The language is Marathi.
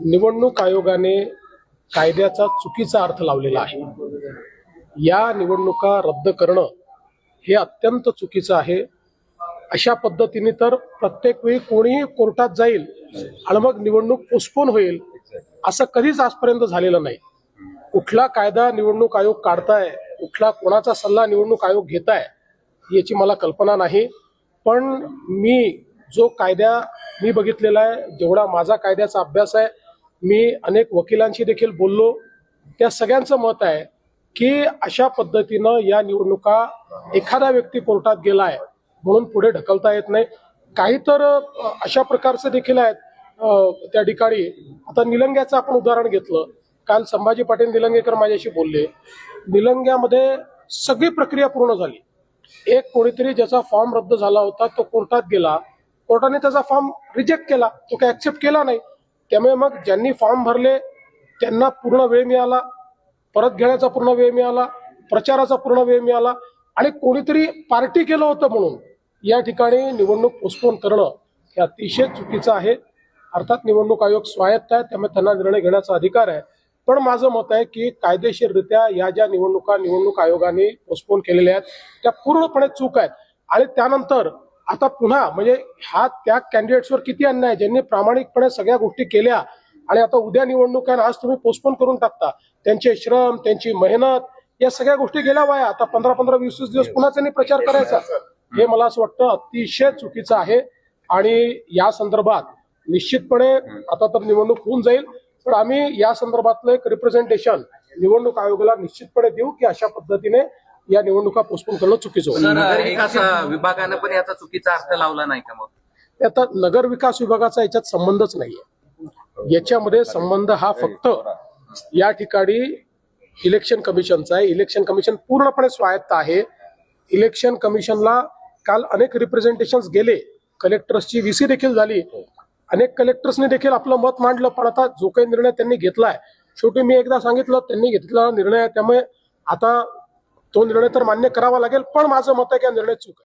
निवडणूक आयोगाने कायद्याचा चुकीचा अर्थ लावलेला आहे। या निवडणुका रद्द करणं हे अत्यंत चुकीचं आहे। अशा पद्धतीने तर प्रत्येक वेळी कोणीही कोर्टात जाईल आणि मग निवडणूक पोस्टपोन होईल असं कधीच आजपर्यंत झालेलं नाही। कुठला कायदा निवडणूक आयोग काढताय, कुठला कोणाचा सल्ला निवडणूक आयोग घेताय याची मला कल्पना नाही। पण जो कायदा मी बघितलेला आहे, जेवढा माझा कायद्याचा अभ्यास आहे, मी अनेक वकिलांशी देखील बोललो, त्या सगळ्यांचं मत आहे की अशा पद्धतीनं या निवडणुका एखादा व्यक्ती कोर्टात गेलाय म्हणून पुढे ढकलता येत नाही। काही तर अशा प्रकारचे देखील आहेत त्या ठिकाणी। आता निलंग्याचं आपण उदाहरण घेतलं, काल संभाजी पाटील निलंगेकर माझ्याशी बोलले। निलंग्यामध्ये सगळी प्रक्रिया पूर्ण झाली, एक कोणीतरी ज्याचा फॉर्म रद्द झाला होता तो कोर्टात गेला, कोर्टाने त्याचा फॉर्म रिजेक्ट केला, तो काही ऍक्सेप्ट केला नाही। त्यामुळे मग ज्यांनी फॉर्म भरले त्यांना पूर्ण वेळ मिळाला, परत घेण्याचा पूर्ण वेळ मिळाला, प्रचाराचा पूर्ण वेळ मिळाला, आणि कोणीतरी पार्टी केलं होतं म्हणून या ठिकाणी निवडणूक पोस्टपोन करणं हे अतिशय चुकीचं आहे। अर्थात निवडणूक आयोग स्वायत्त आहे, त्यामुळे त्यांना निर्णय घेण्याचा अधिकार आहे। पण माझं मत आहे की कायदेशीररित्या या ज्या निवडणूक आयोगाने पोस्टपोन केलेल्या आहेत त्या पूर्णपणे चूक आहेत। आणि त्यानंतर आता पुन्हा म्हणजे हा त्या कॅन्डिडेट्सवर किती अन्याय आहे, ज्यांनी प्रामाणिकपणे सगळ्या गोष्टी केल्या आणि आता उद्या निवडणूक आहे, आज तुम्ही पोस्टपोन करून टाकता। त्यांचे श्रम, त्यांची मेहनत, या सगळ्या गोष्टी गेल्या वाया। आता 15-15, 20-20 दिवस पुन्हा त्यांनी प्रचार करायचा, हे मला असं वाटतं अतिशय चुकीचं आहे। आणि या संदर्भात निश्चितपणे आता तर निवडणूक होऊन जाईल, पण आम्ही या संदर्भातलं एक रिप्रेझेंटेशन निवडणूक आयोगाला निश्चितपणे देऊ की अशा पद्धतीने या निवडणुका पोस्टपोन करणं चुकीचं होतं। नगर विकास विभागानं पण याचा चुकीचा अर्थ लावला नाही का? मग आता नगर विकास विभागाचा याच्यात संबंधच नाहीये। याच्यामध्ये संबंध हा फक्त या ठिकाणी इलेक्शन कमिशनचा आहे। इलेक्शन कमिशन पूर्णपणे स्वायत्त आहे। इलेक्शन कमिशनला काल अनेक रिप्रेझेंटेशन्स गेले, कलेक्टर्सची VC देखील झाली, अनेक कलेक्टर्सनी देखील आपलं मत मांडलं। पण आता जो काही निर्णय त्यांनी घेतलाय, शेवटी मी एकदा सांगितलं त्यांनी घेतलेला निर्णय आहे, त्यामुळे आता तो निर्णय तर मान्य करावा लागेल। पण माझं मत आहे की हा निर्णय चूक आहे।